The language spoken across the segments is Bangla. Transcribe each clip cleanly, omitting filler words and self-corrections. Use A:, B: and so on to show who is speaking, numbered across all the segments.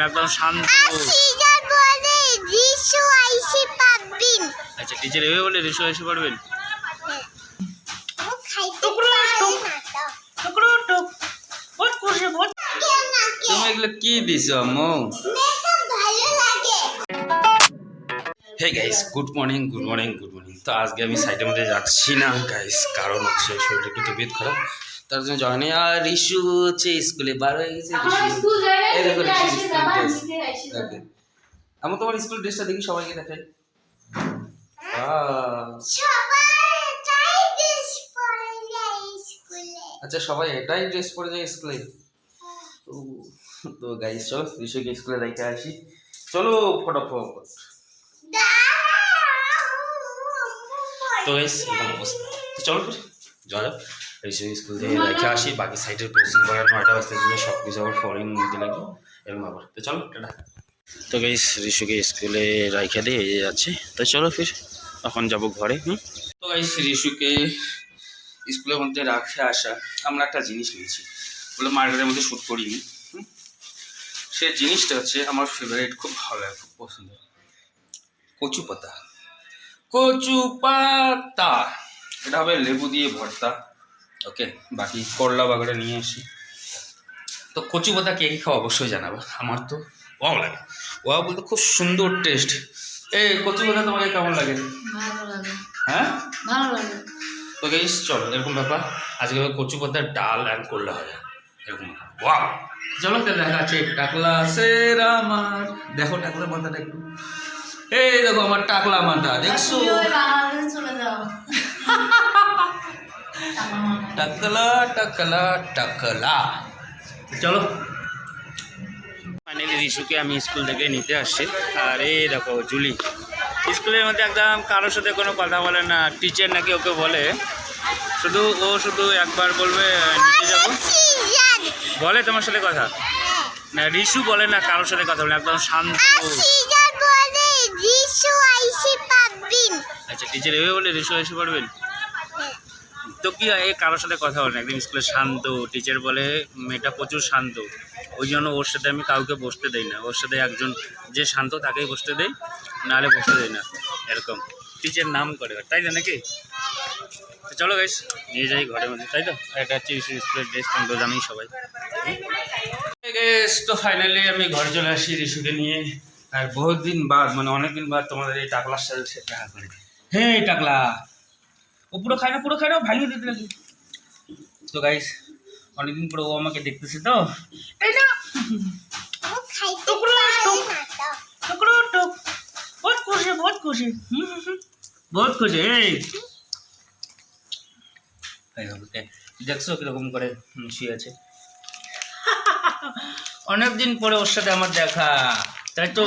A: মানে একদম শান্ত। আচ্ছা টিচার এভাবে বলে রিশু এসে পড়বেন। তুমি এগুলো কি দিছো আম্মু? Hey guys, good morning. তো আজকে আমি সাইডের মধ্যে যাচ্ছি না গাইস, কারণ হচ্ছে শরীরটা একটু তবিয়ত খারাপ, তার জন্য জানি। আর রিশু হচ্ছে স্কুলে বার হয়ে গেছে। এই দেখো রিশু স্কুল ড্রেস। ওকে আমি তোমার স্কুল ড্রেসটা দেখি, সবাইকে দেখাই। আচ্ছা সবাই এটাই ড্রেস পরে যায় স্কুলে? তো গাইস চলো রিশুকে স্কুলে রেখে আসি, চলো ফটাফট। তো গাইস চলো যাও রিশু স্কুল থেকে রেখে আসি, বাকি সাইডের প্রসেস করার 9টা বাজতে জন্য সব কিছু আবার ফরেন নিতে লাগবে এরকম আবার। তো চলো টাটা। তো গাইস রিশুকে স্কুলে রেখে দিয়ে যাচ্ছে, তো চলো ফির এখন যাবো ঘরে। তো গাইস রিশুকে স্কুলের মধ্যে রাখে আসা, আমরা একটা জিনিস নিয়েছি, বলে মার্কেটের মধ্যে শ্যুট করিনি। সে জিনিসটা হচ্ছে আমার ফেভারিট, খুব ভালো লাগে, খুব পছন্দ। কচু পাতা, এটা হবে লেবু দিয়ে ভর্তা। ওকে, বাকি করলা বাগাটা নিয়ে আসি। তো কচু পাতা কে খাওয়া অবশ্যই জানাবো, আমার তো ওয়াও লাগে। ওয়াও বলতে খুব সুন্দর টেস্ট। এই কচু পাতা তোমাকে কেমন লাগে?
B: ভালো লাগে।
A: হ্যাঁ
B: ভালো লাগে।
A: তো গাইস চলো এরকম ব্যাপার, আজকে কচু পাতার ডাল অ্যাড করলে হবে এরকম। ওয়াও, চলো দেখা আছে টাকলা সের আমার। দেখো টাকলা মাথাটা একটু, এই দেখো আমার টাকলা মাথা, দেখছো?
B: চলে যাও।
A: টাকলা টাকলা টাকলা। চলো ফাইনালি রিশুকে আমি স্কুল থেকে নিতে আসছি। আর এই দেখো জুলি স্কুলের মধ্যে একদম কারোর সাথে কোনো কথা বলে না, টিচার নাকি ওকে বলে শুধু একবার বলবে নিতে যাবো, বলে তোমার সাথে কথা না। রিশু বলে না কারোর সাথে কথা বলে, একদম শান্ত। আচ্ছা টিচার এভাবে বলে রিশু এসে পড়বেন। তো কি হয়, কারোর সাথে কথা বলে না, একদম স্কুলে শান্ত। টিচার বলে মেয়েটা প্রচুর শান্ত, ওই জন্য ওর সাথে আমি কাউকে বসতে দেই না। ওর সাথে একজন যে শান্ত তাকেই বসতে দেই, নাহলে বসতে দেই না, এরকম টিচার নাম করে, তাই তো নাকি? চলো গাইস নিয়ে যাই ঘরের মধ্যে, তাই তো? এটা হচ্ছে স্কুলের ড্রেস, তো জানি সবাই। তো ফাইনালি আমি ঘরে চলে আসি রিশুকে নিয়ে। আর বহুত দিন বাদ, মানে অনেকদিন বাদ তোমাদের এই টাকলার সাথে দেখা করে। হ্যাঁ টাকলা, ও পুরো খায় না ভাঙিয়ে দিতে লাগে। তো গাইস অনেকদিন পরে ও আমাকে দেখতেছে, তো তাই না? বহুত খুশি। দেখছো কিরকম করে শুয়ে আছে? অনেকদিন পরে ওর সাথে আমার দেখা, তাই তো?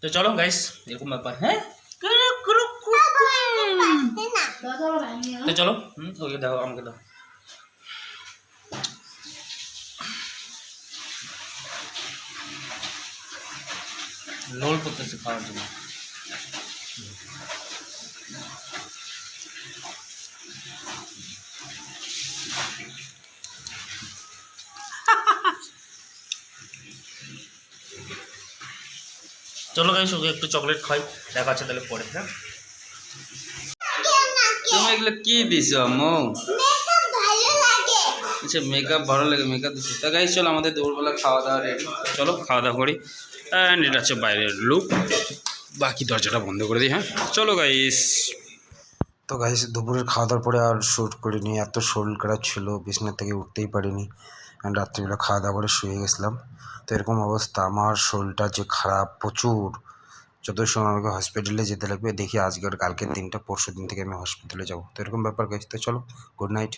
A: তো চলো গাইস এরকম ব্যাপার। হ্যাঁ তো চলো ওকে দাও, আমাকে দাও। লোল করতেছে খাওয়ার জন্য। চলো গাইস ওকে একটু চকলেট খাই, দেখা আছে তাহলে পরে। হ্যাঁ তুমি এগুলো কি দিছো আম্মু? আচ্ছা মেকআপ ভালো লাগে, মেকআপ দিচ্ছি। তা গাইস চলো আমাদের দুপুরবেলা খাওয়া দাওয়া রেডি, চলো খাওয়া দাওয়া করি। অ্যান্ড এটা হচ্ছে বাইরের লুক, বাকি দরজাটা বন্ধ করে দিই। হ্যাঁ চলো গাইস।
C: তো গাইস দুপুরের খাওয়া দাওয়ার পরে আর শ্যুট করিনি, এত শরীর খারাপ ছিল, বিছানা থেকে উঠতেই পারিনি। অ্যান্ড রাত্রিবেলা খাওয়া দাওয়া করে শুয়ে গেছিলাম। তো এরকম অবস্থা, আমার শরীরটা যে খারাপ প্রচুর, যত সময় আমাকে হসপিটালে যেতে লাগবে। দেখি আজকের কালকের দিনটা, পরশু দিন থেকে আমি হসপিটালে যাবো। তো এরকম ব্যাপার গাইস, তো চলো গুড নাইট।